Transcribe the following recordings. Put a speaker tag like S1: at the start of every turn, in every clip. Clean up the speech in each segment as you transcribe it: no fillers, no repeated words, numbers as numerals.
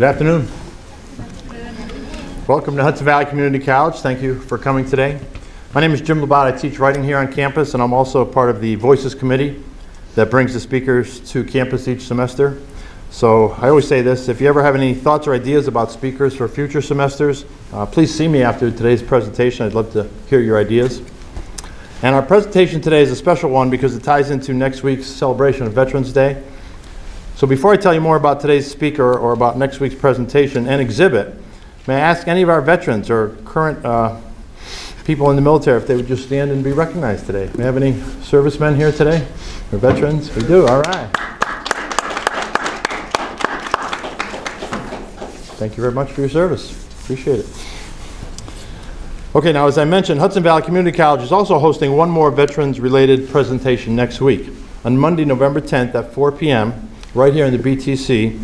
S1: Good afternoon. Welcome to Hudson Valley Community College. Thank you for coming today. My name is Jim Labatt. I teach writing here on campus, and I'm also a part of the Voices Committee that brings the speakers to campus each semester. So I always say this, if you ever have any thoughts or ideas about speakers for future semesters, please see me after today's presentation. I'd love to hear your ideas. And our presentation today is a special one because it ties into next week's celebration of Veterans Day. So before I tell you more about today's speaker or about next week's presentation and exhibit, may I ask any of our veterans or current people in the military if they would just stand and be recognized today? Do we have any servicemen here today or veterans? We do, all right. Thank you very much for your service. Appreciate it. Okay, now as I mentioned, Hudson Valley Community College is also hosting one more veterans-related presentation next week. On Monday, November 10th at 4 p.m., right here in the BTC,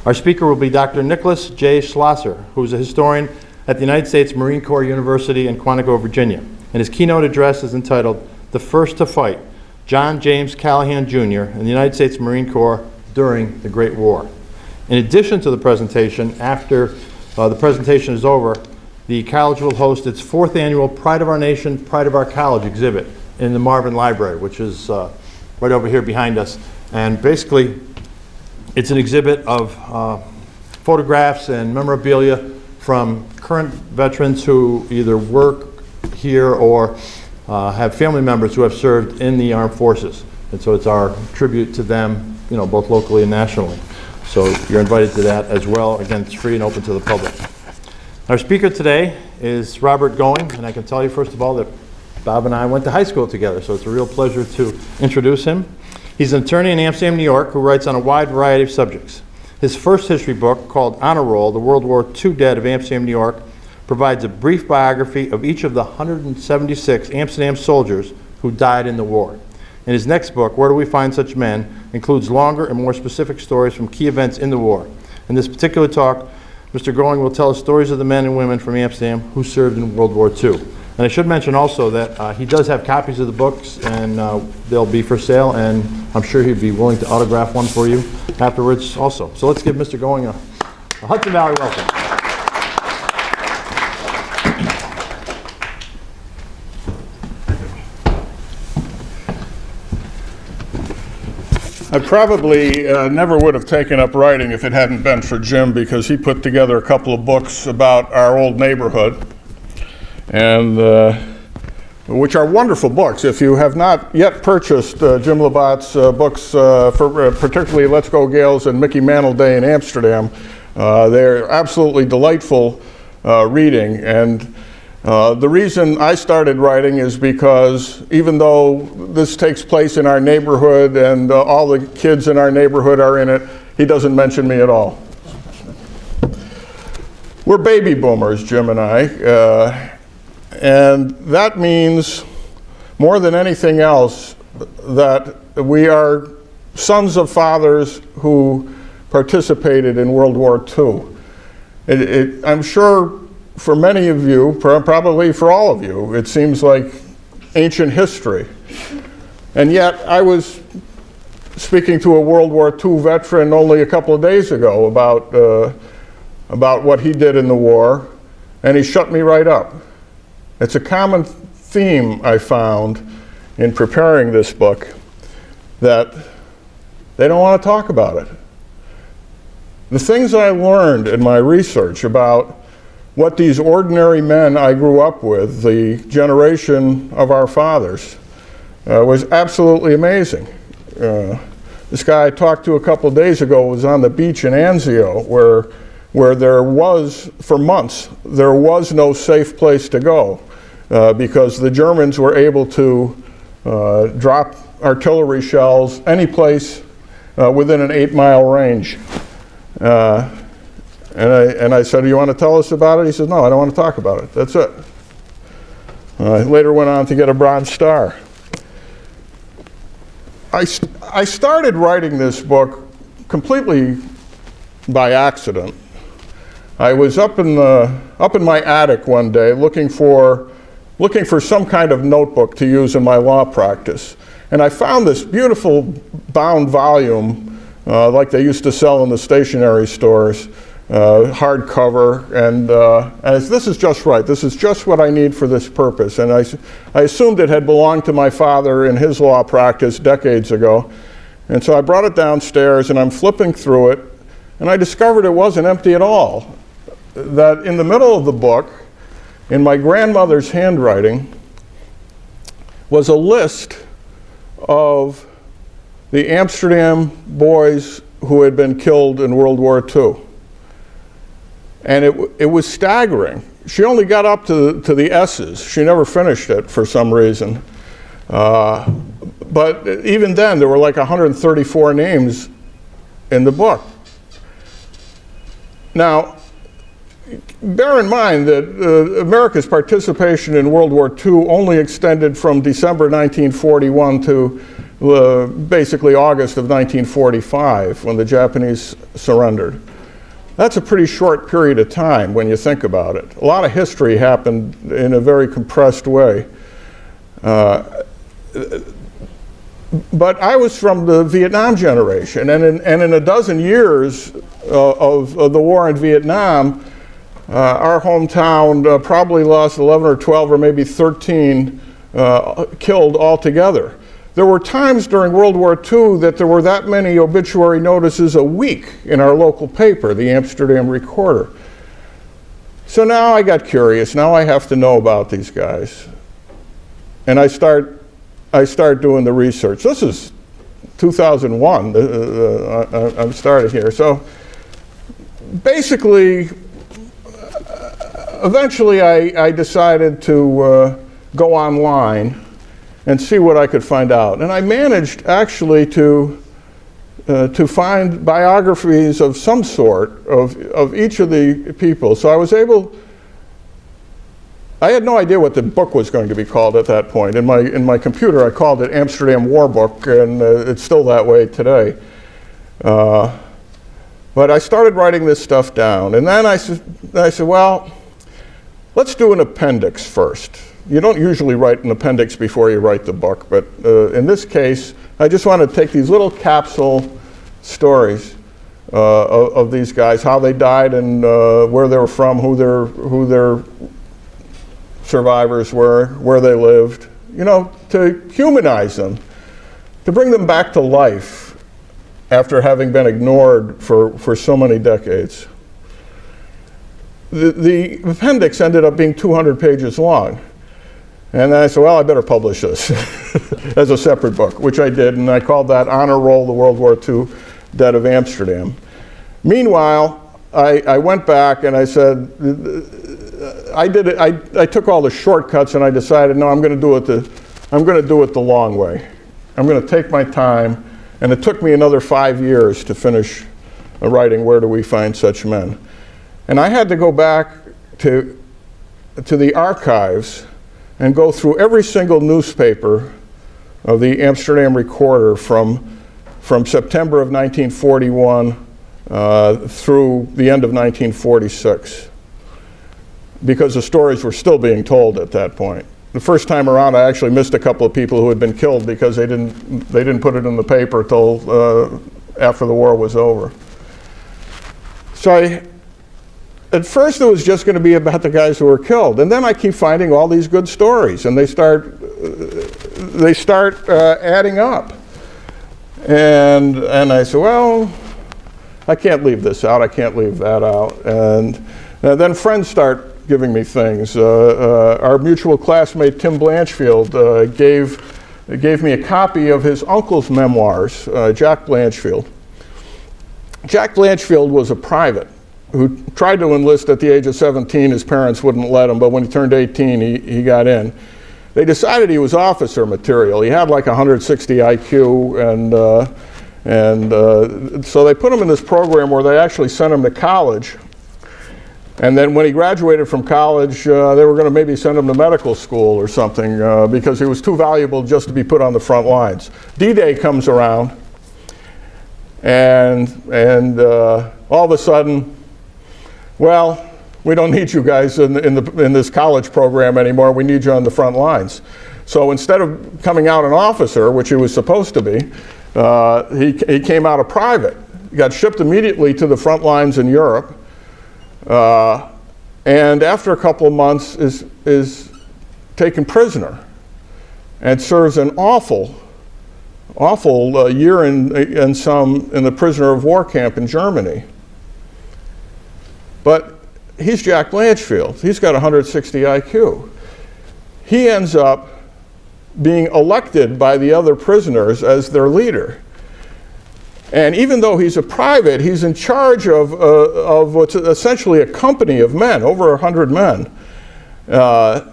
S1: our speaker will be Dr. Nicholas J. Schlosser, who is a historian at the United States Marine Corps University in Quantico, Virginia. And his keynote address is entitled, "The First to Fight, John James Callahan Jr. in the United States Marine Corps During the Great War." In addition to the presentation, after the presentation is over, the college will host its 4th annual Pride of Our Nation, Pride of Our College exhibit in the Marvin Library, which is right over here behind us. And basically, it's an exhibit of photographs and memorabilia from current veterans who either work here or have family members who have served in the armed forces. And so it's our tribute to them, you know, both locally and nationally. So you're invited to that as well. Again, it's free and open to the public. Our speaker today is Robert Going, and I can tell you first of all that Bob and I went to high school together, so it's a real pleasure to introduce him. He's an attorney in Amsterdam, New York, who writes on a wide variety of subjects. His first history book, called Honor Roll, The World War II Dead of Amsterdam, New York, provides a brief biography of each of the 176 Amsterdam soldiers who died in the war. In his next book, Where Do We Find Such Men?, includes longer and more specific stories from key events in the war. In this particular talk, Mr. Going will tell us stories of the men and women from Amsterdam who served in World War II. And I should mention also that he does have copies of the books, and they'll be for sale, and I'm sure he'd be willing to autograph one for you afterwards also. So let's give Mr. Going a Hudson Valley welcome.
S2: I probably never would have taken up writing if it hadn't been for Jim, because he put together a couple of books about our old neighborhood, and which are wonderful books. If you have not yet purchased Jim Labatt's books, particularly Let's Go Gales and Mickey Mantle Day in Amsterdam, they're absolutely delightful reading. And the reason I started writing is because even though this takes place in our neighborhood and all the kids in our neighborhood are in it, he doesn't mention me at all. We're baby boomers, Jim and I, and that means more than anything else that we are sons of fathers who participated in World War II. I'm sure for many of you, probably for all of you, it seems like ancient history. And yet I was speaking to a World War II veteran only a couple of days ago about what he did in the war, and he shut me right up. It's a common theme I found in preparing this book, that they don't want to talk about it. The things I learned in my research about what these ordinary men I grew up with, the generation of our fathers, was absolutely amazing. This guy I talked to a couple of days ago was on the beach in Anzio, where there was, for months, there was no safe place to go because the Germans were able to drop artillery shells any place within an 8-mile range. And I said, "Do you want to tell us about it?" He said, "No, I don't want to talk about it. That's it." I later went on to get a Bronze Star. I started writing this book completely by accident. I was up in my attic one day looking for some kind of notebook to use in my law practice, and I found this beautiful bound volume like they used to sell in the stationery stores hardcover, and this is just right. This is just what I need for this purpose. And I assumed it had belonged to my father in his law practice decades ago. And so I brought it downstairs, and I'm flipping through it, and I discovered it wasn't empty at all. That in the middle of the book, in my grandmother's handwriting, was a list of the Amsterdam boys who had been killed in World War II. And it was staggering. She only got up to the S's. She never finished it for some reason. But even then, there were like 134 names in the book. Now, bear in mind that America's participation in World War II only extended from December 1941 to basically August of 1945, when the Japanese surrendered. That's a pretty short period of time when you think about it. A lot of history happened in a very compressed way. But I was from the Vietnam generation, and in a dozen years of the war in Vietnam, our hometown probably lost 11 or 12 or maybe 13 killed altogether. There were times during World War II that there were that many obituary notices a week in our local paper, the Amsterdam Recorder. So now I got curious. Now I have to know about these guys. And I start doing the research. This is 2001. I'm started here. So basically, eventually I decided to go online and see what I could find out. And I managed actually to find biographies of some sort of each of the people. So I was able, I had no idea what the book was going to be called at that point. In my computer, I called it Amsterdam War Book, and it's still that way today. But I started writing this stuff down. And then I said, well, let's do an appendix first. You don't usually write an appendix before you write the book, but in this case, I just wanted to take these little capsule stories of these guys, how they died and where they were from, who their survivors were, where they lived, you know, to humanize them, to bring them back to life after having been ignored for so many decades. The appendix ended up being 200 pages long. And then I said, well, I better publish this as a separate book, which I did, and I called that Honor Roll, the World War II Dead of Amsterdam. Meanwhile, I went back and I said, I took all the shortcuts and I decided, no, I'm going to do it the long way. I'm going to take my time, and it took me another 5 years to finish writing Where Do We Find Such Men? And I had to go back to the archives and go through every single newspaper of the Amsterdam Recorder from September of 1941 through the end of 1946, because the stories were still being told at that point. The first time around, I actually missed a couple of people who had been killed because they didn't put it in the paper till after the war was over. So at first it was just going to be about the guys who were killed, and then I keep finding all these good stories, and they start adding up. And I said, well, I can't leave this out, I can't leave that out. And then friends start giving me things. Our mutual classmate Tim Blanchfield gave me a copy of his uncle's memoirs, Jack Blanchfield. Jack Blanchfield was a private who tried to enlist at the age of 17. His parents wouldn't let him, but when he turned 18, he got in. They decided he was officer material. He had like 160 IQ, and so they put him in this program where they actually sent him to college. And then when he graduated from college, they were going to maybe send him to medical school or something because he was too valuable just to be put on the front lines. D-Day comes around, and all of a sudden, well, we don't need you guys in this college program anymore. We need you on the front lines. So instead of coming out an officer, which he was supposed to be, he came out a private. He got shipped immediately to the front lines in Europe, and after a couple of months is taken prisoner and serves an awful year in the prisoner of war camp in Germany. But he's Jack Blanchard. He's got 160 IQ. He ends up being elected by the other prisoners as their leader. And even though he's a private, he's in charge of what's essentially a company of men, over 100 men,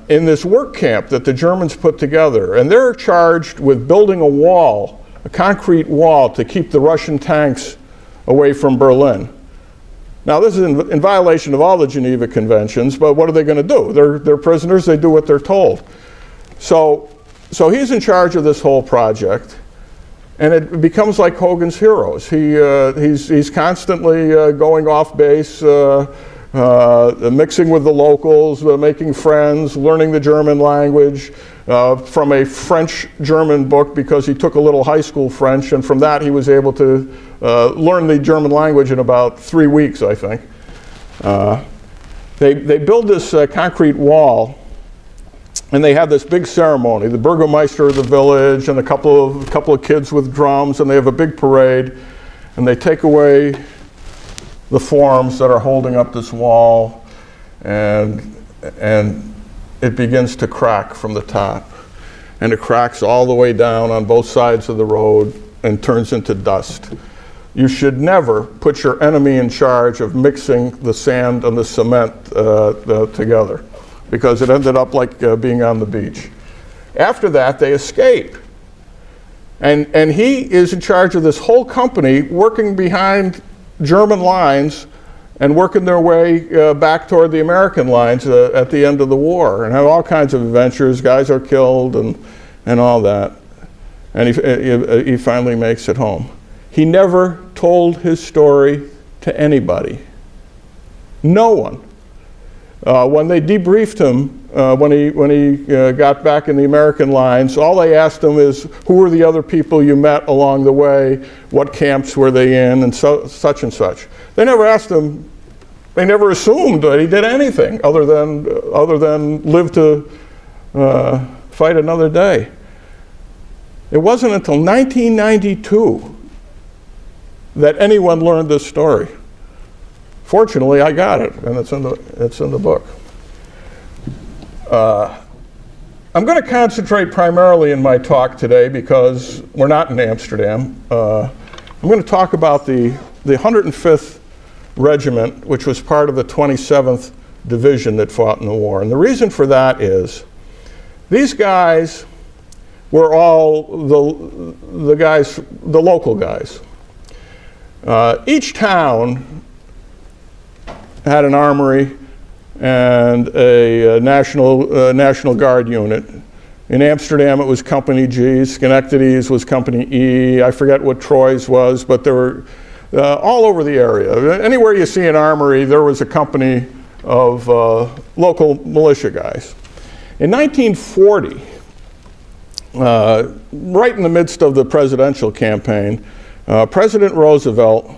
S2: in this work camp that the Germans put together. And they're charged with building a wall, a concrete wall, to keep the Russian tanks away from Berlin. Now, this is in violation of all the Geneva Conventions, but what are they going to do? They're prisoners, they do what they're told. So he's in charge of this whole project, and it becomes like Hogan's Heroes. He's constantly going off base, mixing with the locals, making friends, learning the German language from a French-German book, because he took a little high school French, and from that he was able to learn the German language in about 3 weeks, I think. They build this concrete wall, and they have this big ceremony. The Burgomaster of the village and a couple of kids with drums, and they have a big parade, and they take away the forms that are holding up this wall, and it begins to crack from the top, and it cracks all the way down on both sides of the road and turns into dust. You should never put your enemy in charge of mixing the sand and the cement together, because it ended up like being on the beach. After that, they escape. And he is in charge of this whole company, working behind German lines and working their way back toward the American lines at the end of the war, and have all kinds of adventures. Guys are killed and all that. And he finally makes it home. He never told his story to anybody. No one. When they debriefed him, when he got back in the American lines, all they asked him is, who were the other people you met along the way? What camps were they in? And such and such. They never asked him, they never assumed that he did anything other than live to fight another day. It wasn't until 1992 that anyone learned this story. Fortunately, I got it, and it's in the book. I'm going to concentrate primarily in my talk today, because we're not in Amsterdam. I'm going to talk about the 105th Regiment, which was part of the 27th Division that fought in the war. And the reason for that is these guys were all the local guys. Each town had an armory and a National Guard unit. In Amsterdam, it was Company G. Schenectady's was Company E. I forget what Troy's was, but there were all over the area. Anywhere you see an armory, there was a company of local militia guys. In 1940, right in the midst of the presidential campaign, President Roosevelt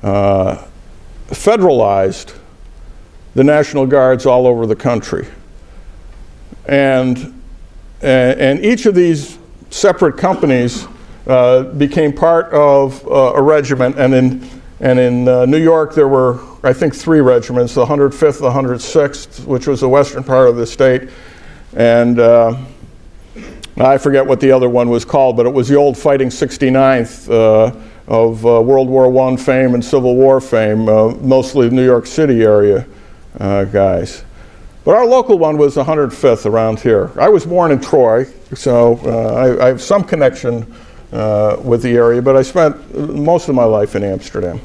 S2: federalized the National Guards all over the country. And each of these separate companies became part of a regiment. And in New York, there were, I think, 3 regiments, the 105th, the 106th, which was the western part of the state. And I forget what the other one was called, but it was the old Fighting 69th of World War I fame and Civil War fame, mostly the New York City area guys. But our local one was the 105th around here. I was born in Troy, so I have some connection with the area, but I spent most of my life in Amsterdam.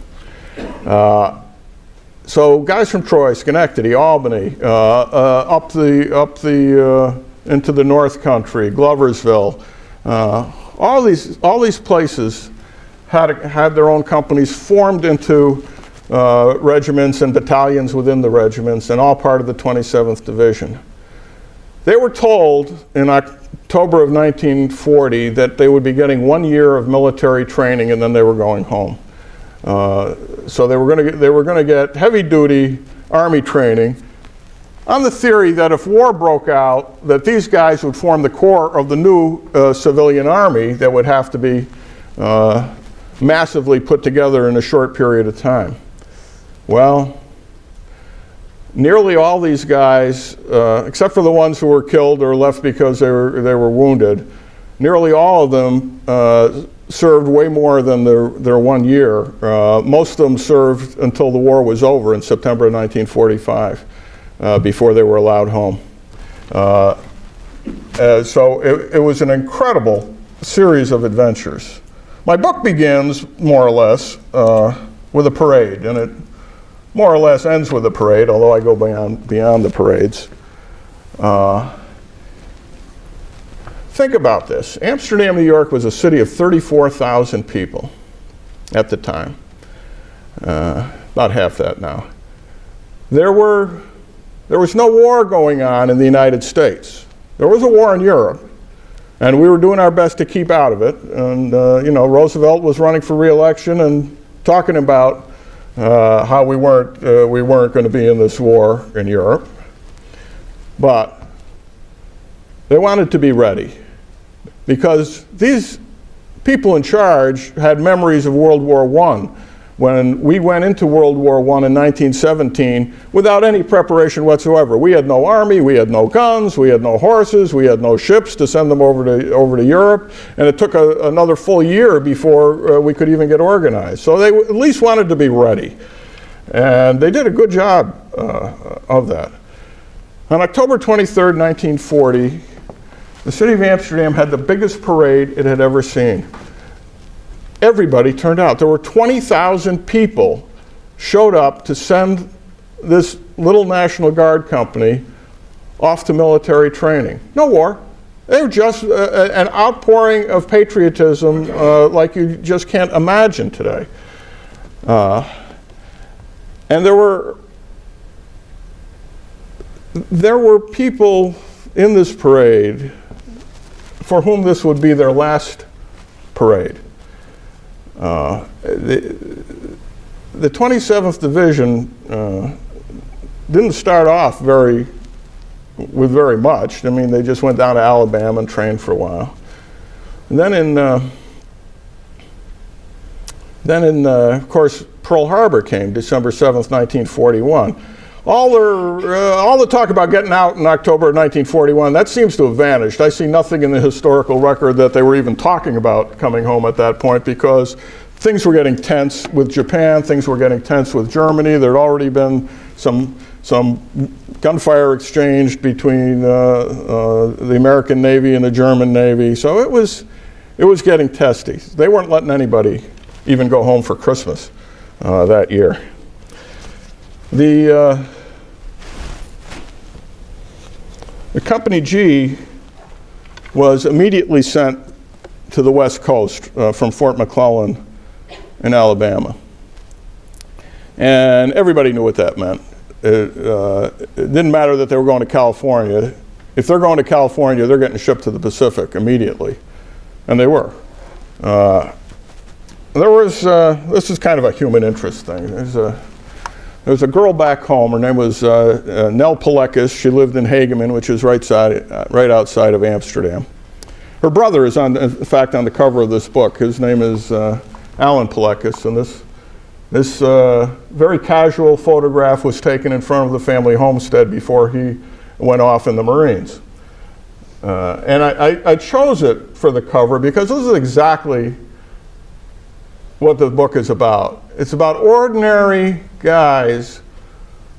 S2: So guys from Troy, Schenectady, Albany, up the into the North Country, Gloversville, all these places had their own companies formed into regiments and battalions within the regiments, and all part of the 27th Division. They were told in October of 1940 that they would be getting 1 year of military training and then they were going home. So they were going to get heavy-duty Army training on the theory that if war broke out, that these guys would form the core of the new civilian army that would have to be massively put together in a short period of time. Well, nearly all these guys, except for the ones who were killed or left because they were wounded, nearly all of them served way more than their 1 year. Most of them served until the war was over in September of 1945, before they were allowed home. So it was an incredible series of adventures. My book begins, more or less, with a parade, and it more or less ends with a parade, although I go beyond the parades. Think about this. Amsterdam, New York was a city of 34,000 people at the time. About half that now. There was no war going on in the United States. There was a war in Europe, and we were doing our best to keep out of it. And Roosevelt was running for re-election and talking about how we weren't going to be in this war in Europe. But they wanted to be ready, because these people in charge had memories of World War I, when we went into World War I in 1917 without any preparation whatsoever. We had no army, we had no guns, we had no horses, we had no ships to send them over to Europe, and it took another full year before we could even get organized. So they at least wanted to be ready, and they did a good job of that. On October 23rd, 1940, the city of Amsterdam had the biggest parade it had ever seen. Everybody turned out. There were 20,000 people showed up to send this little National Guard company off to military training. No war. They were just an outpouring of patriotism like you just can't imagine today. And there were people in this parade for whom this would be their last parade. The 27th Division didn't start off with very much. I mean, they just went down to Alabama and trained for a while. And then of course, Pearl Harbor came, December 7th, 1941. All the talk about getting out in October of 1941, that seems to have vanished. I see nothing in the historical record that they were even talking about coming home at that point, because things were getting tense with Japan, things were getting tense with Germany. There had already been some gunfire exchanged between the American Navy and the German Navy. So it was getting testy. They weren't letting anybody even go home for Christmas that year. The Company G was immediately sent to the West Coast from Fort McClellan in Alabama. And everybody knew what that meant. It didn't matter that they were going to California. If they're going to California, they're getting shipped to the Pacific immediately. And they were. This is kind of a human interest thing. There was a girl back home. Her name was Nell Pelekis. She lived in Hageman, which is right outside of Amsterdam. Her brother is, in fact, on the cover of this book. His name is Alan Pelekis, and this very casual photograph was taken in front of the family homestead before he went off in the Marines. And I chose it for the cover because this is exactly what the book is about. It's about ordinary guys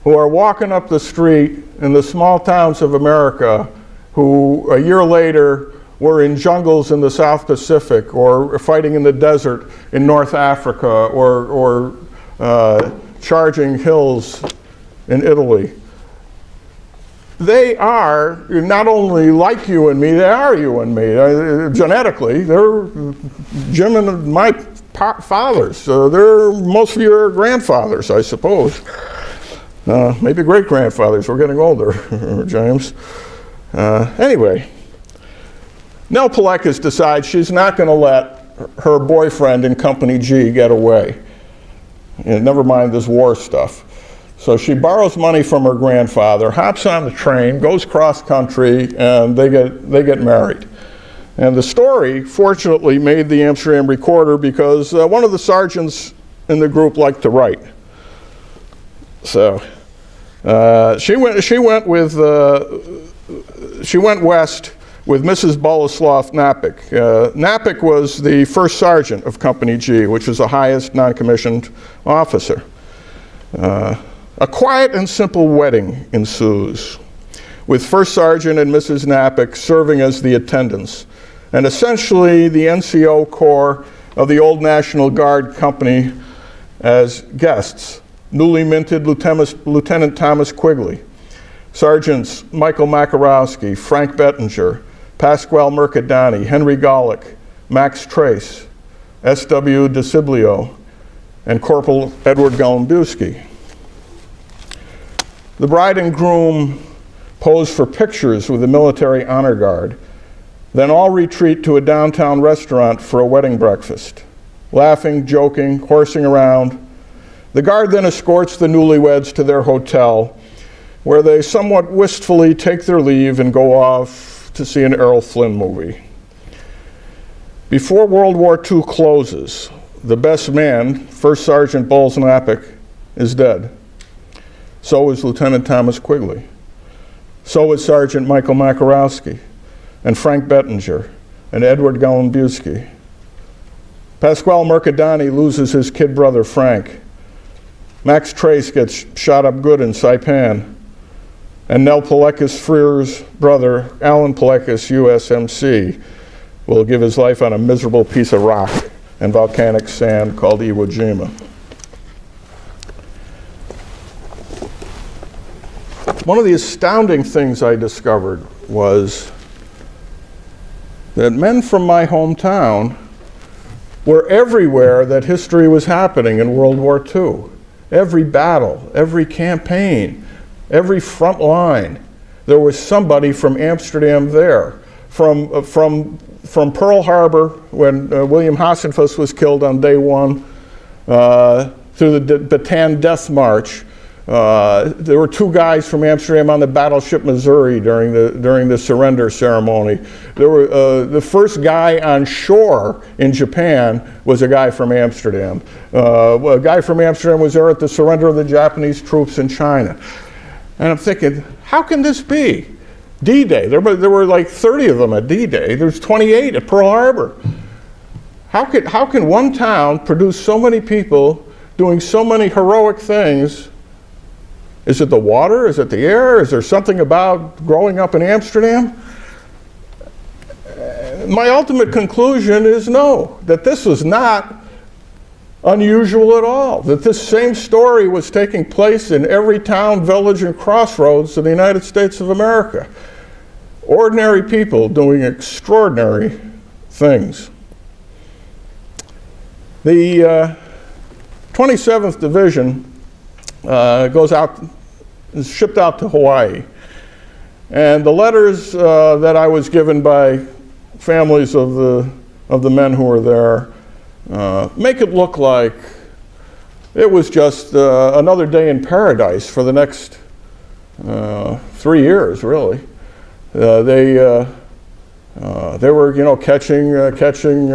S2: who are walking up the street in the small towns of America who a year later were in jungles in the South Pacific, or fighting in the desert in North Africa, or charging hills in Italy. They are not only like you and me, they are you and me. Genetically, they're Jim and my fathers. They're most of your grandfathers, I suppose. Maybe great-grandfathers. We're getting older, James. Anyway, Nell Pelekis decides she's not going to let her boyfriend in Company G get away. And never mind this war stuff. So she borrows money from her grandfather, hops on the train, goes cross country, and they get married. And the story, fortunately, made the Amsterdam Recorder because one of the sergeants in the group liked to write. So she went west with Mrs. Boleslav Napik. Napik was the first sergeant of Company G, which was the highest non-commissioned officer. A quiet and simple wedding ensues, with First Sergeant and Mrs. Napik serving as the attendants, and essentially the NCO Corps of the old National Guard Company as guests. Newly minted Lieutenant Thomas Quigley, Sergeants Michael Makarowski, Frank Bettinger, Pasquale Mercadani, Henry Golick, Max Trace, S.W. DeCiblio, and Corporal Edward Galambowski. The bride and groom pose for pictures with the military honor guard, then all retreat to a downtown restaurant for a wedding breakfast. Laughing, joking, horsing around. The guard then escorts the newlyweds to their hotel, where they somewhat wistfully take their leave and go off to see an Errol Flynn movie. Before World War II closes, the best man, First Sergeant Bowles Napik, is dead. So is Lieutenant Thomas Quigley. So is Sergeant Michael Makarowski, and Frank Bettinger, and Edward Galambowski. Pasquale Mercadani loses his kid brother Frank. Max Trace gets shot up good in Saipan. And Nell Paleckis Freer's brother, Alan Paleckis, USMC, will give his life on a miserable piece of rock and volcanic sand called Iwo Jima. One of the astounding things I discovered was that men from my hometown were everywhere that history was happening in World War II. Every battle, every campaign, every front line, there was somebody from Amsterdam there. From Pearl Harbor, when William Hassenfuss was killed on day one, through the Bataan Death March. There were two guys from Amsterdam on the battleship Missouri during the surrender ceremony. There were the first guy on shore in Japan was a guy from Amsterdam. A guy from Amsterdam was there at the surrender of the Japanese troops in China. And I'm thinking, how can this be? D-Day, there were like 30 of them at D-Day. There's 28 at Pearl Harbor. How can one town produce so many people doing so many heroic things? Is it the water? Is it the air? Is there something about growing up in Amsterdam? My ultimate conclusion is no, that this was not unusual at all, that this same story was taking place in every town, village, and crossroads of the United States of America. Ordinary people doing extraordinary things. The 27th Division is shipped out to Hawaii. And the letters that I was given by families of the men who were there make it look like it was just another day in paradise for the next 3 years, really. They were, catching,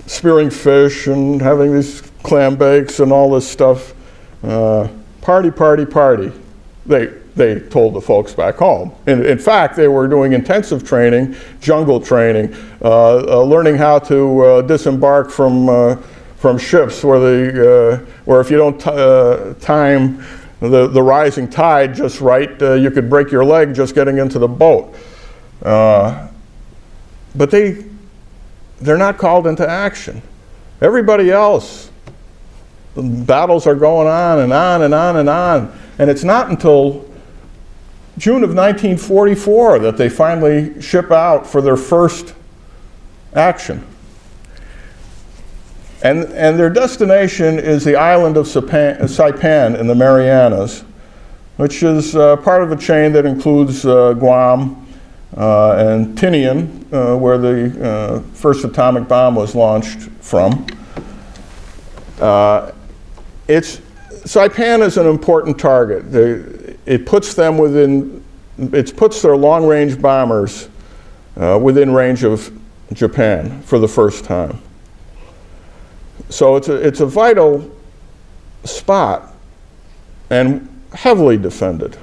S2: spearing fish and having these clam bakes and all this stuff. Party, party, party, they told the folks back home. In fact, they were doing intensive training, jungle training, learning how to disembark from ships where if you don't time the rising tide just right, you could break your leg just getting into the boat. But they're not called into action. Everybody else, battles are going on and on and on and on. And it's not until June of 1944 that they finally ship out for their first action. And their destination is the island of Saipan in the Marianas, which is part of a chain that includes Guam and Tinian, where the first atomic bomb was launched from. Saipan is an important target. It puts them within, it puts their long-range bombers within range of Japan for the first time. So it's a vital spot and heavily defended.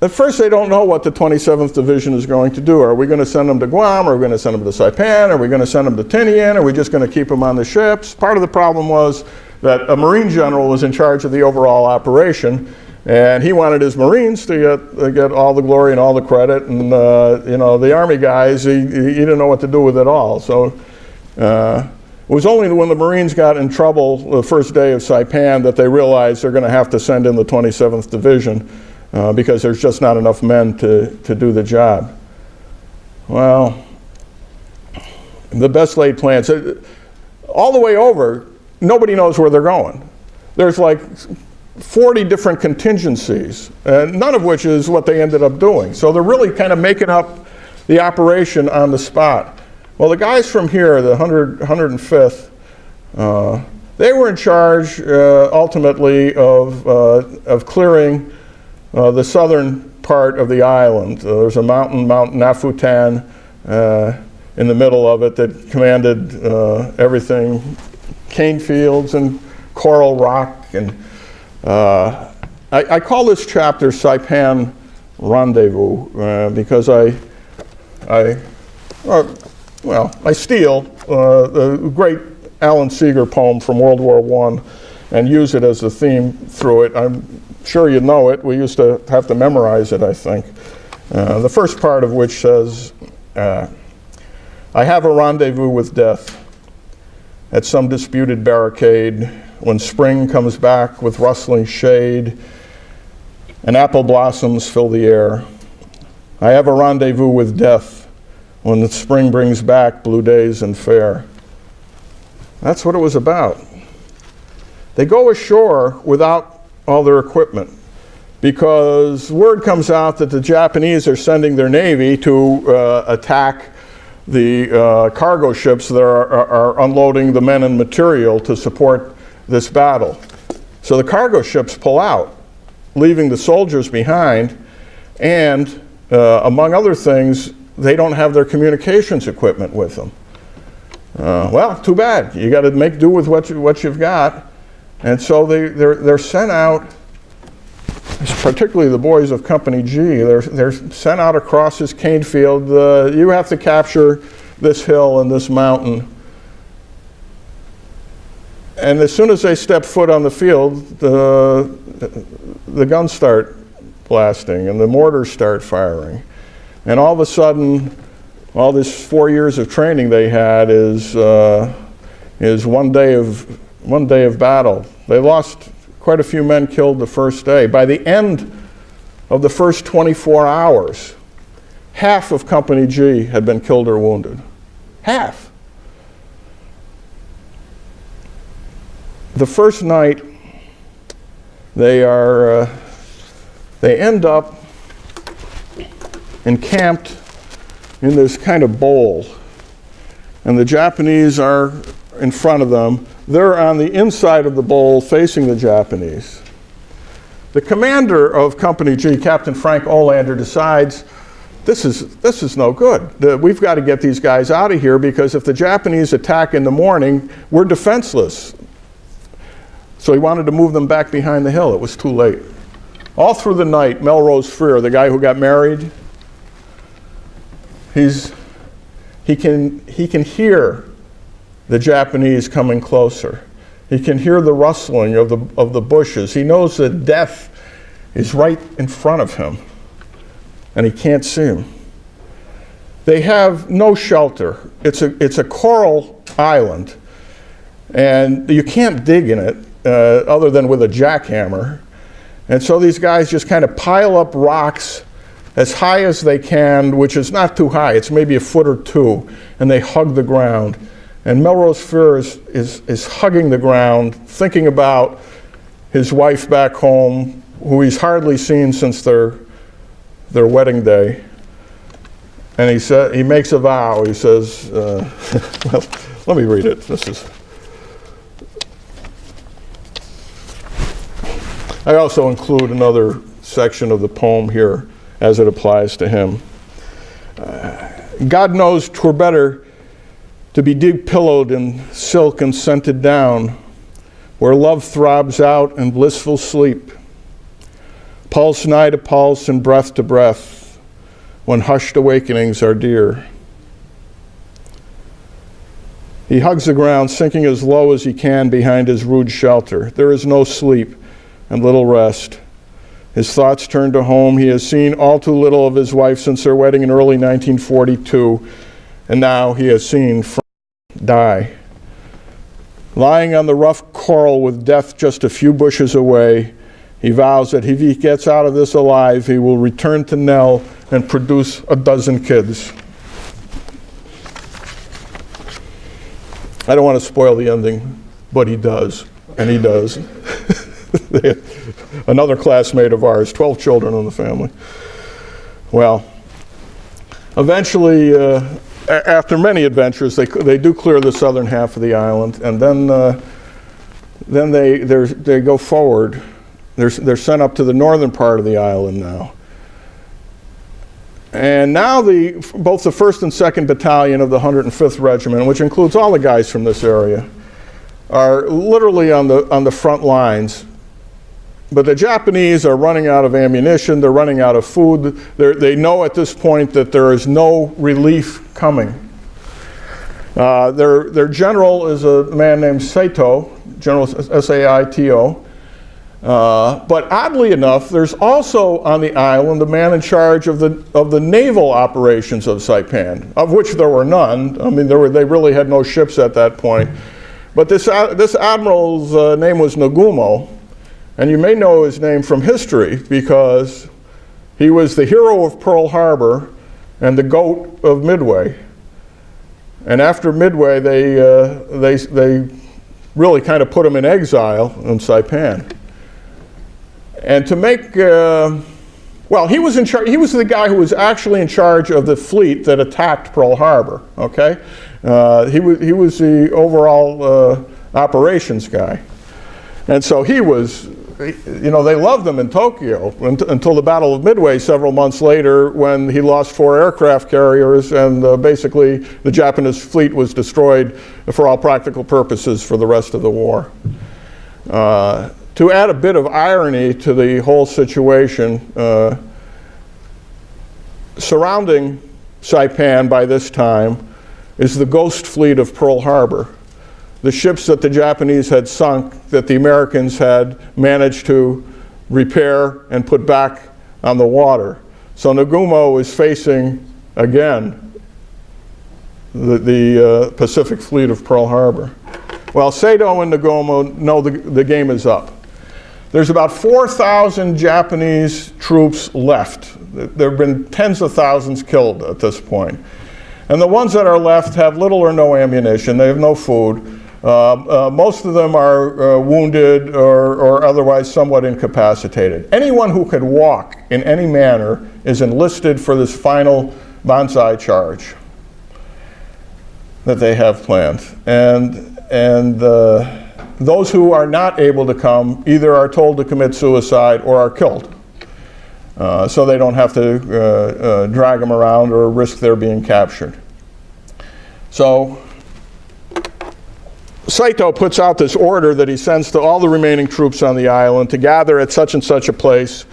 S2: At first, they don't know what the 27th Division is going to do. Are we going to send them to Guam? Are we going to send them to Saipan? Are we going to send them to Tinian? Are we just going to keep them on the ships? Part of the problem was that a Marine general was in charge of the overall operation, and he wanted his Marines to get all the glory and all the credit, and you know, the Army guys, he didn't know what to do with it all. So it was only when the Marines got in trouble the first day of Saipan that they realized they're going to have to send in the 27th Division. Because there's just not enough men to do the job. Well, the best laid plans, all the way over, nobody knows where they're going. There's like 40 different contingencies, none of which is what they ended up doing. So they're really kind of making up the operation on the spot. Well, the guys from here, the 105th, they were in charge ultimately of clearing the southern part of the island. There's a mountain, Mount Nafutan, in the middle of it that commanded everything, cane fields and coral rock. And I call this chapter Saipan Rendezvous because I steal the great Alan Seeger poem from World War I and use it as the theme through it. I'm sure you know it. We used to have to memorize it, I think. The first part of which says, I have a rendezvous with death at some disputed barricade when spring comes back with rustling shade and apple blossoms fill the air. I have a rendezvous with death when the spring brings back blue days and fair. That's what it was about. They go ashore without all their equipment because word comes out that the Japanese are sending their Navy to attack the cargo ships that are unloading the men and material to support this battle. So the cargo ships pull out, leaving the soldiers behind, and among other things, they don't have their communications equipment with them. Well, too bad. You got to make do with what you've got. And so they're sent out, particularly the boys of Company G, they're sent out across this cane field. You have to capture this hill and this mountain. And as soon as they step foot on the field, the guns start blasting and the mortars start firing. And all of a sudden, all this 4 years of training they had is one day of battle. They lost quite a few men killed the first day. By the end of the first 24 hours, half of Company G had been killed or wounded. Half. The first night, they end up encamped in this kind of bowl, and the Japanese are in front of them. They're on the inside of the bowl facing the Japanese. The commander of Company G, Captain Frank Olander, decides this is no good. We've got to get these guys out of here because if the Japanese attack in the morning, we're defenseless. So he wanted to move them back behind the hill. It was too late. All through the night, Melrose Freer, the guy who got married, he can hear the Japanese coming closer. He can hear the rustling of the bushes. He knows that death is right in front of him, and he can't see him. They have no shelter. It's a coral island, and you can't dig in it other than with a jackhammer. And so these guys just kind of pile up rocks as high as they can, which is not too high. It's maybe a foot or two, and they hug the ground. And Melrose Freer is hugging the ground, thinking about his wife back home, who he's hardly seen since their wedding day. And he makes a vow. He says, well, let me read it. I also include another section of the poem here as it applies to him. God knows 'twere better to be deep-pillowed in silk and scented down, where love throbs out in blissful sleep, pulse nigh to pulse and breath to breath, when hushed awakenings are dear. He hugs the ground, sinking as low as he can behind his rude shelter. There is no sleep and little rest. His thoughts turn to home. He has seen all too little of his wife since their wedding in early 1942, and now he has seen Frank die. Lying on the rough coral with death just a few bushes away, he vows that if he gets out of this alive, he will return to Nell and produce a dozen kids. I don't want to spoil the ending, but he does, and he does. Another classmate of ours, 12 children in the family. Well, eventually, after many adventures, they do clear the southern half of the island, and then they go forward. They're sent up to the northern part of the island now. And now both the 1st and 2nd Battalion of the 105th Regiment, which includes all the guys from this area, are literally on the front lines. But the Japanese are running out of ammunition, they're running out of food. They know at this point that there is no relief coming. Their general is a man named Saito, General Saito. But oddly enough, there's also on the island a man in charge of the naval operations of Saipan, of which there were none. I mean, they really had no ships at that point. But this admiral's name was Nagumo, and you may know his name from history because he was the hero of Pearl Harbor and the goat of Midway. And after Midway, they really kind of put him in exile in Saipan. And to make, well, he was in charge. He was the guy who was actually in charge of the fleet that attacked Pearl Harbor. Okay, he was the overall operations guy, and so he was. You know, they loved him in Tokyo until the Battle of Midway several months later, when he lost 4 aircraft carriers, and basically the Japanese fleet was destroyed for all practical purposes for the rest of the war. To add a bit of irony to the whole situation, surrounding Saipan by this time is the ghost fleet of Pearl Harbor. The ships that the Japanese had sunk that the Americans had managed to repair and put back on the water. So Nagumo is facing, again, the Pacific fleet of Pearl Harbor. Well, Saito and Nagumo know the game is up. There's about 4,000 Japanese troops left. There have been tens of thousands killed at this point. And the ones that are left have little or no ammunition. They have no food. Most of them are wounded or otherwise somewhat incapacitated. Anyone who could walk in any manner is enlisted for this final Banzai charge that they have planned. And those who are not able to come either are told to commit suicide or are killed. So they don't have to drag them around or risk their being captured. So Saito puts out this order that he sends to all the remaining troops on the island to gather at such and such a place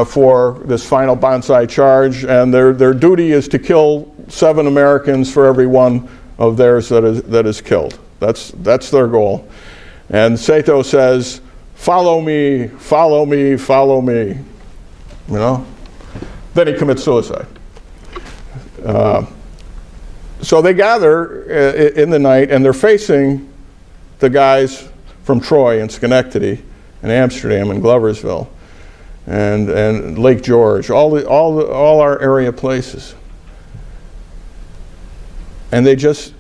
S2: for this final Banzai charge, and their duty is to kill 7 Americans for every one of theirs that is killed. That's their goal. And Saito says, "Follow me, follow me, follow me." You know? Then he commits suicide. So they gather in the night, and they're facing the guys from Troy and Schenectady and Amsterdam and Gloversville and Lake George, all our area places. And they just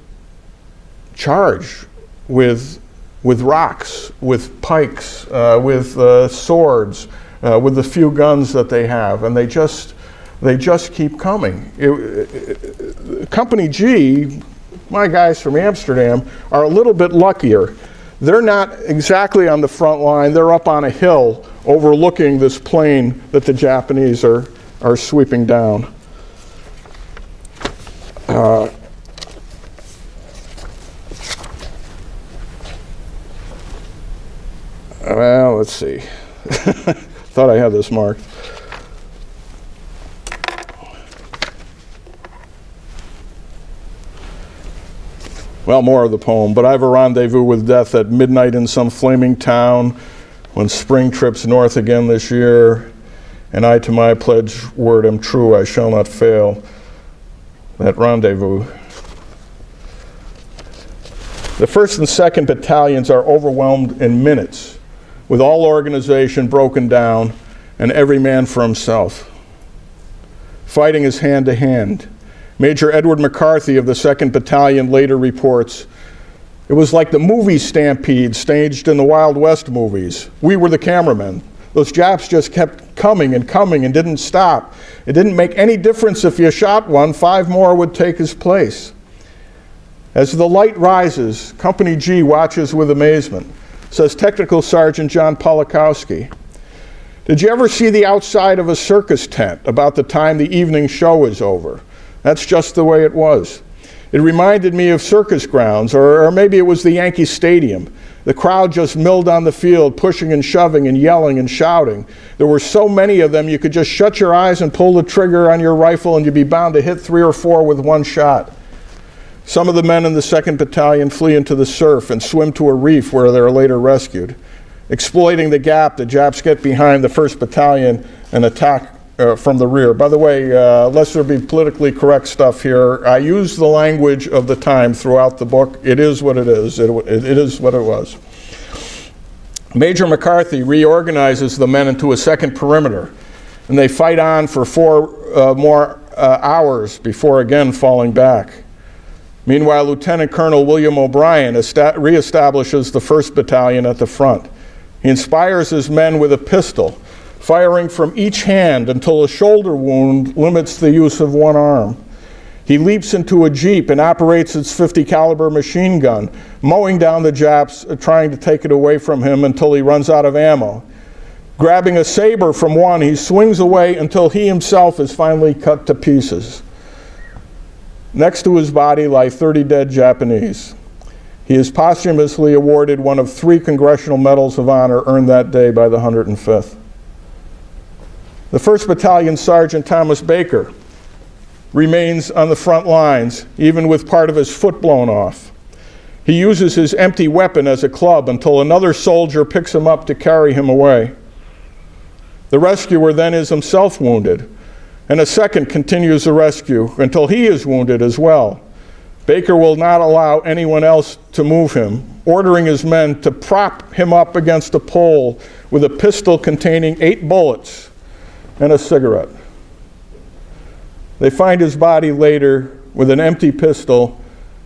S2: charge with rocks, with pikes, with swords, with the few guns that they have, and they just keep coming. Company G, my guys from Amsterdam, are a little bit luckier. They're not exactly on the front line. They're up on a hill overlooking this plain that the Japanese are sweeping down. Well, let's see. Thought I had this marked. Well, more of the poem. But I've a rendezvous with death at midnight in some flaming town when spring trips north again this year. And I to my pledge word am true, I shall not fail. That rendezvous. The 1st and 2nd battalions are overwhelmed in minutes, with all organization broken down and every man for himself. Fighting is hand to hand. Major Edward McCarthy of the 2nd Battalion later reports, "It was like the movie stampede staged in the Wild West movies. We were the cameramen. Those Japs just kept coming and coming and didn't stop. It didn't make any difference if you shot one, 5 more would take his place." As the light rises, Company G watches with amazement, says Technical Sergeant John Polakowski. "Did you ever see the outside of a circus tent about the time the evening show is over? That's just the way it was. It reminded me of circus grounds, or maybe it was the Yankee Stadium. The crowd just milled on the field, pushing and shoving and yelling and shouting. There were so many of them you could just shut your eyes and pull the trigger on your rifle and you'd be bound to hit 3 or 4 with one shot. Some of the men in the 2nd Battalion flee into the surf and swim to a reef where they're later rescued. Exploiting the gap, the Japs get behind the 1st Battalion and attack from the rear." By the way, lest there be politically correct stuff here, I use the language of the time throughout the book. It is what it is. It is what it was. Major McCarthy reorganizes the men into a second perimeter, and they fight on for 4 more hours before again falling back. Meanwhile, Lieutenant Colonel William O'Brien reestablishes the 1st Battalion at the front. He inspires his men with a pistol, firing from each hand until a shoulder wound limits the use of one arm. He leaps into a Jeep and operates its .50 caliber machine gun, mowing down the Japs, trying to take it away from him until he runs out of ammo. Grabbing a saber from one, he swings away until he himself is finally cut to pieces. Next to his body lie 30 dead Japanese. He is posthumously awarded one of 3 Congressional Medals of Honor earned that day by the 105th. The 1st Battalion Sergeant Thomas Baker remains on the front lines, even with part of his foot blown off. He uses his empty weapon as a club until another soldier picks him up to carry him away. The rescuer then is himself wounded, and a second continues the rescue until he is wounded as well. Baker will not allow anyone else to move him, ordering his men to prop him up against a pole with a pistol containing 8 bullets and a cigarette. They find his body later with an empty pistol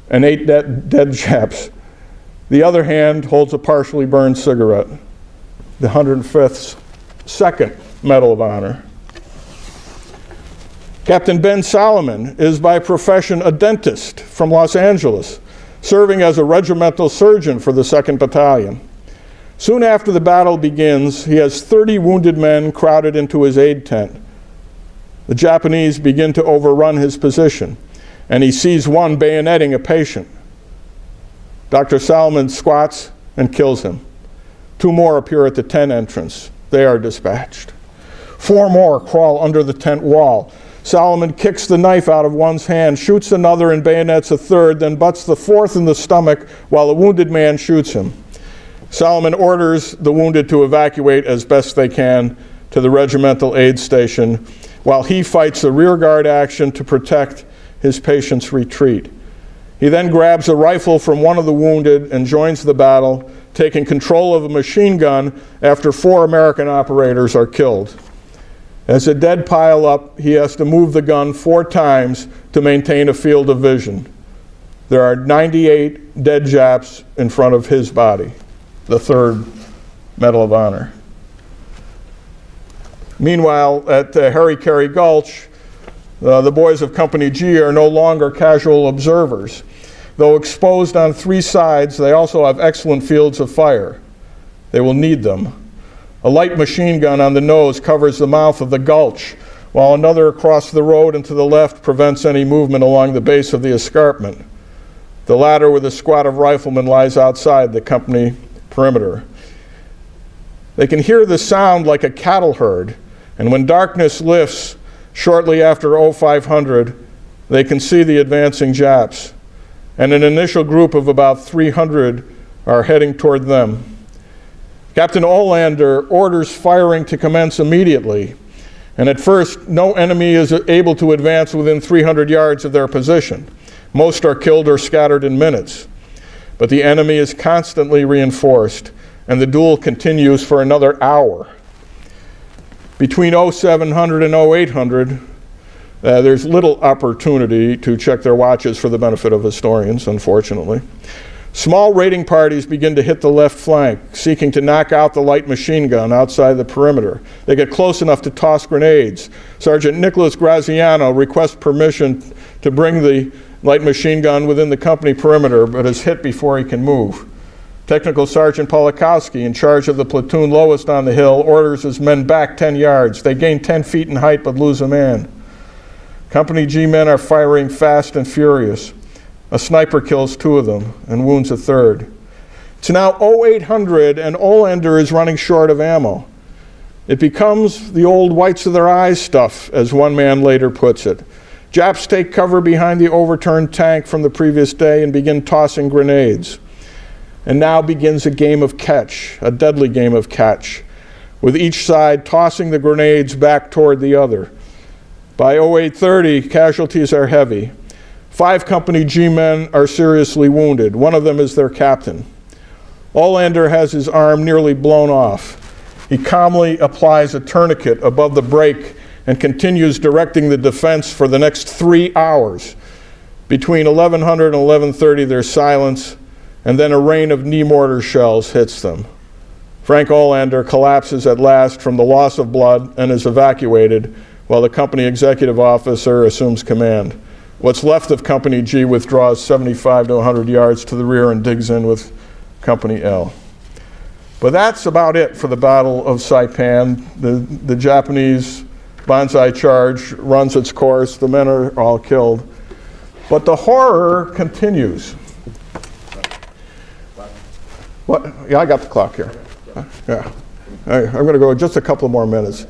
S2: and 8 dead Japs. The other hand holds a partially burned cigarette. The 105th's second Medal of Honor. Captain Ben Solomon is by profession a dentist from Los Angeles, serving as a regimental surgeon for the 2nd Battalion. Soon after the battle begins, he has 30 wounded men crowded into his aid tent. The Japanese begin to overrun his position, and he sees one bayoneting a patient. Dr. Solomon squats and kills him. 2 more appear at the tent entrance. They are dispatched. 4 more crawl under the tent wall. Solomon kicks the knife out of one's hand, shoots another and bayonets a third, then butts the 4th in the stomach while a wounded man shoots him. Solomon orders the wounded to evacuate as best they can to the regimental aid station, while he fights a rearguard action to protect his patient's retreat. He then grabs a rifle from one of the wounded and joins the battle, taking control of a machine gun after 4 American operators are killed. As the dead pile up, he has to move the gun 4 times to maintain a field of vision. There are 98 dead Japs in front of his body, the 3rd Medal of Honor. Meanwhile, at Harry Carey Gulch, the boys of Company G are no longer casual observers. Though exposed on 3 sides, they also have excellent fields of fire. They will need them. A light machine gun on the nose covers the mouth of the gulch, while another across the road and to the left prevents any movement along the base of the escarpment. The latter, with a squad of riflemen, lies outside the company perimeter. They can hear the sound like a cattle herd, and when darkness lifts shortly after 0500, they can see the advancing Japs, and an initial group of about 300 are heading toward them. Captain Olander orders firing to commence immediately, and at first, no enemy is able to advance within 300 yards of their position. Most are killed or scattered in minutes, but the enemy is constantly reinforced, and the duel continues for another hour. Between 0700 and 0800, there's little opportunity to check their watches for the benefit of historians, unfortunately. Small raiding parties begin to hit the left flank, seeking to knock out the light machine gun outside the perimeter. They get close enough to toss grenades. Sergeant Nicholas Graziano requests permission to bring the light machine gun within the company perimeter, but is hit before he can move. Technical Sergeant Polakowski, in charge of the platoon lowest on the hill, orders his men back 10 yards. They gain 10 feet in height but lose a man. Company G men are firing fast and furious. A sniper kills 2 of them and wounds a 3rd. It's now 0800 and Olander is running short of ammo. It becomes the old whites of their eyes stuff, as one man later puts it. Japs take cover behind the overturned tank from the previous day and begin tossing grenades. And now begins a game of catch, a deadly game of catch, with each side tossing the grenades back toward the other. By 0830, casualties are heavy. 5 Company G men are seriously wounded. One of them is their captain. Olander has his arm nearly blown off. He calmly applies a tourniquet above the break and continues directing the defense for the next 3 hours. Between 1100 and 1130, there's silence, and then a rain of knee mortar shells hits them. Frank Olander collapses at last from the loss of blood and is evacuated, while the company executive officer assumes command. What's left of Company G withdraws 75 to 100 yards to the rear and digs in with Company L. But that's about it for the Battle of Saipan. The Japanese Banzai charge runs its course. The men are all killed. But the horror continues. What? Yeah, I got the clock here. Yeah. I'm going to go just a couple more minutes.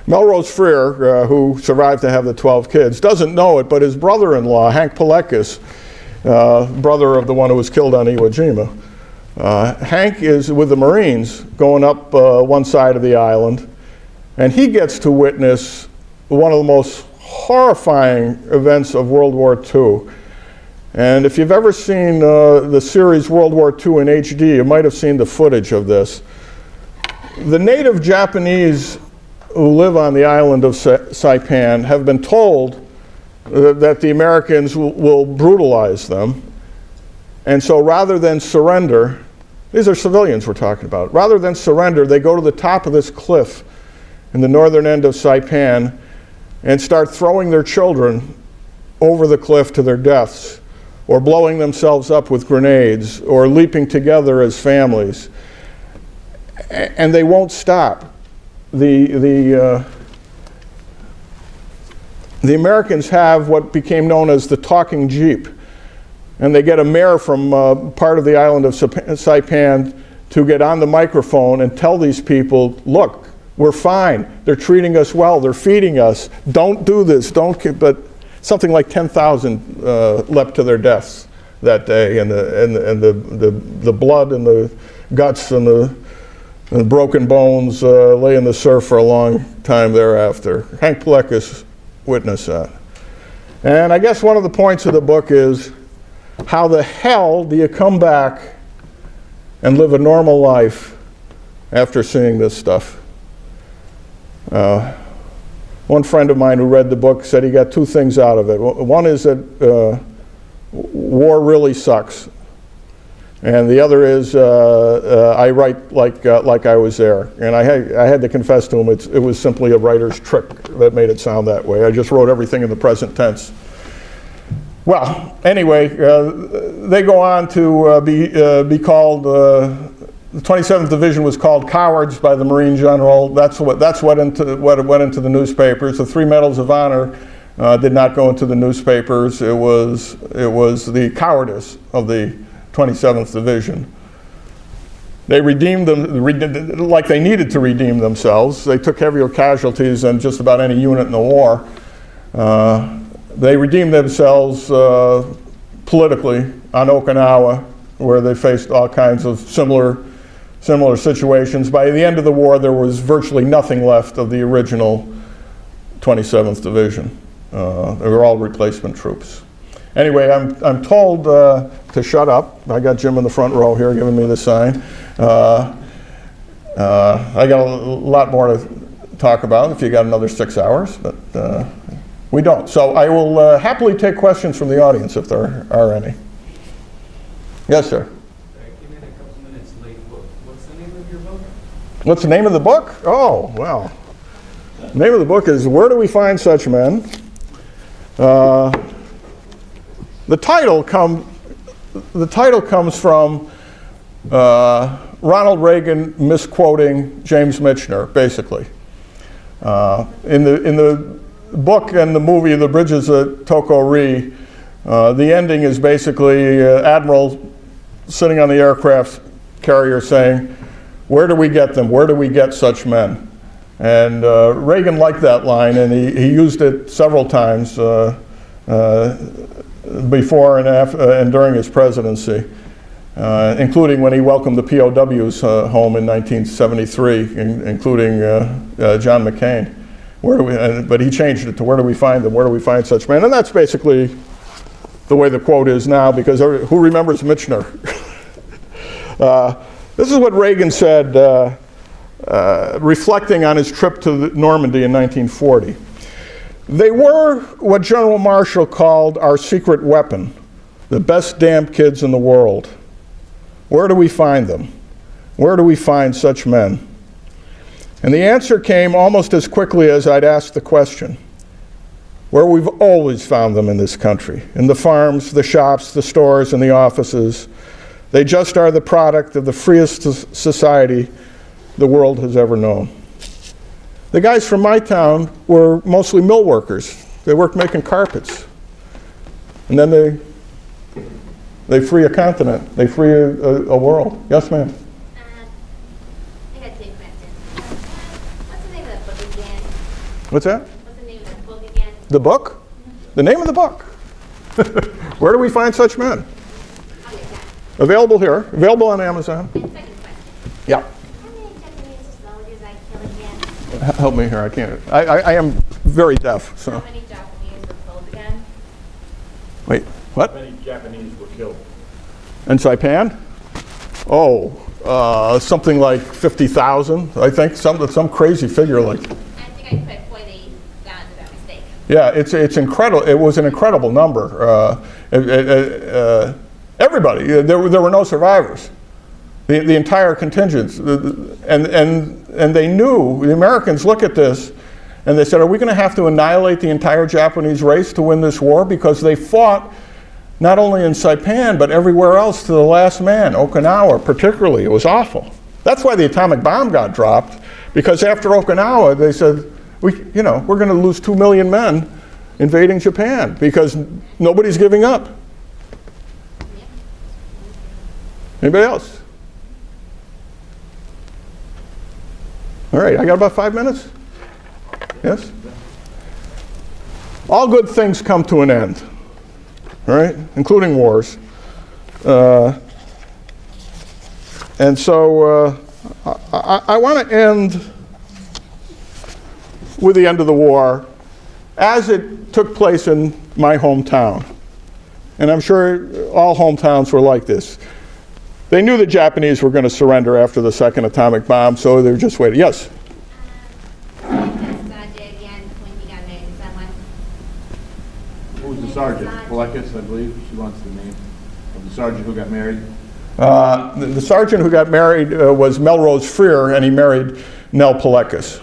S2: Melrose Freer, who survived to have the 12 kids, doesn't know it, but his brother-in-law, Hank Pelekis, brother of the one who was killed on Iwo Jima, Hank is with the Marines going up one side of the island, and he gets to witness one of the most horrifying events of World War II. And if you've ever seen the series World War II in HD, you might have seen the footage of this. The native Japanese who live on the island of Saipan have been told that the Americans will brutalize them. And so rather than surrender, these are civilians we're talking about, rather than surrender, they go to the top of this cliff in the northern end of Saipan and start throwing their children over the cliff to their deaths, or blowing themselves up with grenades, or leaping together as families. And they won't stop. The Americans have what became known as the talking Jeep, and they get a mayor from part of the island of Saipan to get on the microphone and tell these people, look, we're fine, they're treating us well, they're feeding us, don't do this, but something like 10,000 leapt to their deaths that day, and the blood and the guts and the broken bones lay in the surf for a long time thereafter. Hank Pelekis witnessed that. And I guess one of the points of the book is, how the hell do you come back and live a normal life after seeing this stuff? One friend of mine who read the book said he got 2 things out of it. One is that war really sucks. And the other is I write like I was there. And I had to confess to him, it was simply a writer's trick that made it sound that way. I just wrote everything in the present tense. Well, anyway, they go on to be called the 27th Division was called cowards by the Marine General. That's what went into the newspapers. The 3 Medals of Honor did not go into the newspapers. It was the cowardice of the 27th Division. They redeemed them like they needed to redeem themselves. They took heavier casualties than just about any unit in the war. They redeemed themselves politically on Okinawa, where they faced all kinds of similar situations. By the end of the war, there was virtually nothing left of the original 27th Division. They were all replacement troops. Anyway, I'm told to shut up. I got Jim in the front row here giving me the sign. I got a lot more to talk about if you got another 6 hours, but we don't. So I will happily take questions from the audience if there are any. Yes, sir.
S3: I came in a couple minutes late. What's the name of your book?
S2: What's the name of the book? Oh, well. The name of the book is Where Do We Find Such Men? The title comes from Ronald Reagan misquoting James Michener, basically. In the book and the movie The Bridges at Toko-Ri, the ending is basically Admiral sitting on the aircraft carrier saying, "Where do we get them? Where do we get such men?" And Reagan liked that line, and he used it several times before and after and during his presidency, including when he welcomed the POWs home in 1973, including John McCain. But he changed it to "Where do we find them? Where do we find such men?" And that's basically the way the quote is now, because who remembers Michener? This is what Reagan said, reflecting on his trip to Normandy in 1940. "They were what General Marshall called our secret weapon, the best damned kids in the world. Where do we find them? Where do we find such men?" And the answer came almost as quickly as I'd asked the question. Where we've always found them in this country, in the farms, the shops, the stores, and the offices. They just are the product of the freest society the world has ever known. The guys from my town were mostly mill workers. They worked making carpets. And then they free a continent. They free a world. Yes, ma'am?
S4: I got 2 questions. What's the name of the book again?
S2: What's that?
S4: What's the name of the book again?
S2: The book? The name of the book. Where do we find such men?
S4: I'll get that.
S2: Available here. Available on Amazon.
S4: And second question.
S2: Yeah.
S4: How many Japanese soldiers I killed again?
S2: Help me here. I can't. I am very deaf.
S4: How
S2: So
S4: many Japanese were killed again?
S2: wait. What?
S5: Many Japanese were killed.
S2: In Saipan? Oh, something like 50,000. I think some crazy figure like.
S4: I think I put 40 down to that mistake.
S2: Yeah, it's incredible. It was an incredible number. Everybody. There were no survivors. The entire contingent, and they knew. The Americans look at this, and they said, "Are we going to have to annihilate the entire Japanese race to win this war?" Because they fought not only in Saipan but everywhere else to the last man. Okinawa, particularly, it was awful. That's why the atomic bomb got dropped. Because after Okinawa, they said, we're going to lose 2 million men invading Japan because nobody's giving up. Anybody else? All right, I got about 5 minutes. Yes? All good things come to an end, all right, including wars. And so I want to end with the end of the war as it took place in my hometown. And I'm sure all hometowns were like this. They knew the Japanese were going to surrender after the second atomic bomb, so they were just waiting. Yes?
S5: Who was the sergeant? Pelekis, I believe. She wants the name of the sergeant who got married.
S2: The sergeant who got married was Melrose Freer, and he married Nell Pelekis.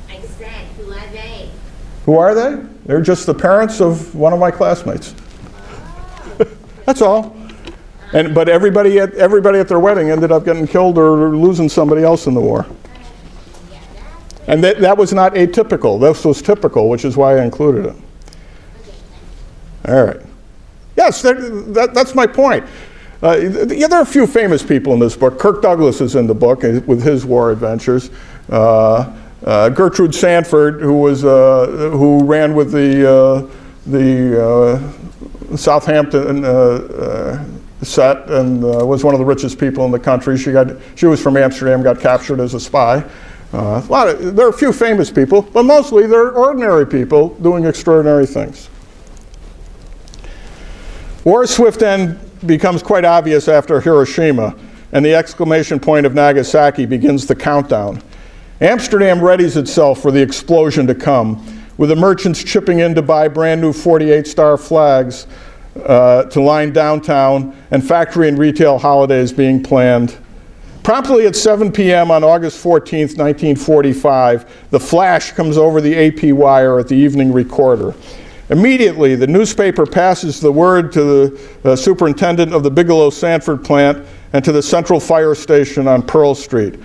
S4: I said, who are they?
S2: Who are they? They're just the parents of one of my classmates. That's all. But everybody at their wedding ended up getting killed or losing somebody else in the war. And that was not atypical. This was typical, which is why I included it. All right. Yes, that's my point. There are a few famous people in this book. Kirk Douglas is in the book with his war adventures. Gertrude Sanford, who ran with the Southampton set and was one of the richest people in the country. She was from Amsterdam, got captured as a spy. There are a few famous people, but mostly they're ordinary people doing extraordinary things. War's swift end becomes quite obvious after Hiroshima, and the exclamation point of Nagasaki begins the countdown. Amsterdam readies itself for the explosion to come, with the merchants chipping in to buy brand new 48-star flags to line downtown, and factory and retail holidays being planned. Promptly at 7 p.m. on August 14th, 1945, the flash comes over the AP wire at the Evening Recorder. Immediately, the newspaper passes the word to the superintendent of the Bigelow Sanford plant and to the central fire station on Pearl Street.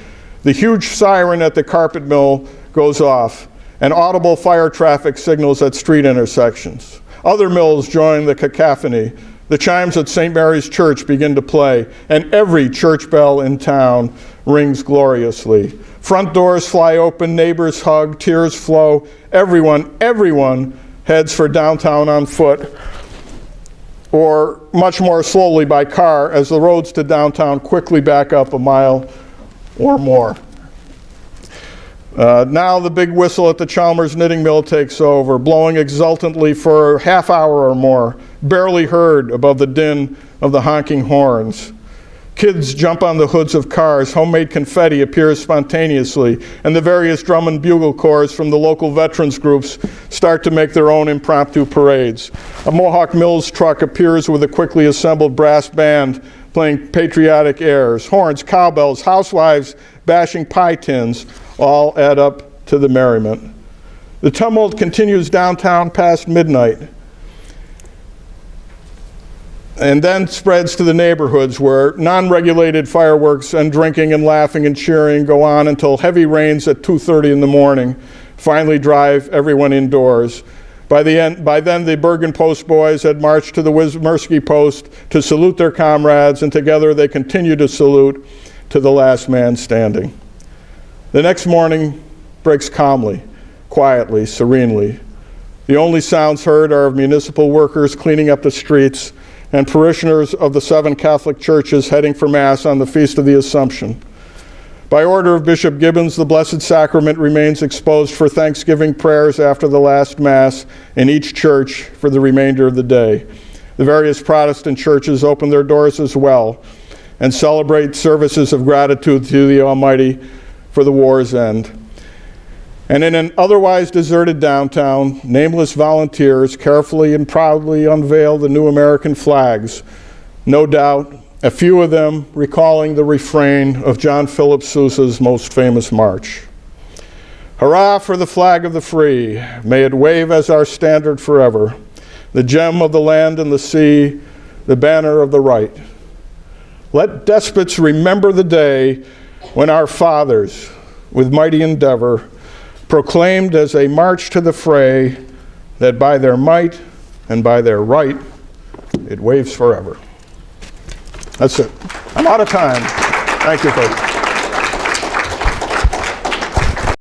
S2: The huge siren at the carpet mill goes off, and audible fire traffic signals at street intersections. Other mills join the cacophony. The chimes at St. Mary's Church begin to play, and every church bell in town rings gloriously. Front doors fly open, neighbors hug, tears flow. Everyone heads for downtown on foot, or much more slowly by car, as the roads to downtown quickly back up a mile or more. Now the big whistle at the Chalmers knitting mill takes over, blowing exultantly for a half hour or more, barely heard above the din of the honking horns. Kids jump on the hoods of cars, homemade confetti appears spontaneously, and the various drum and bugle corps from the local veterans groups start to make their own impromptu parades. A Mohawk Mills truck appears with a quickly assembled brass band playing patriotic airs. Horns, cowbells, housewives bashing pie tins all add up to the merriment. The tumult continues downtown past midnight, and then spreads to the neighborhoods where non-regulated fireworks and drinking and laughing and cheering go on until heavy rains at 2:30 in the morning finally drive everyone indoors. By then, the Bergen Post boys had marched to the Wismerski Post to salute their comrades, and together they continue to salute to the last man standing. The next morning breaks calmly, quietly, serenely. The only sounds heard are of municipal workers cleaning up the streets and parishioners of the 7 Catholic churches heading for Mass on the Feast of the Assumption. By order of Bishop Gibbons, the Blessed Sacrament remains exposed for Thanksgiving prayers after the last Mass in each church for the remainder of the day. The various Protestant churches open their doors as well and celebrate services of gratitude to the Almighty for the war's end. And in an otherwise deserted downtown, nameless volunteers carefully and proudly unveil the new American flags. No doubt, a few of them recalling the refrain of John Philip Sousa's most famous march. Hurrah for the flag of the free, may it wave as our standard forever, the gem of the land and the sea, the banner of the right. Let despots remember the day when our fathers, with mighty endeavor, proclaimed as they marched to the fray that by their might and by their right, it waves forever. That's it. I'm out of time. Thank you, folks.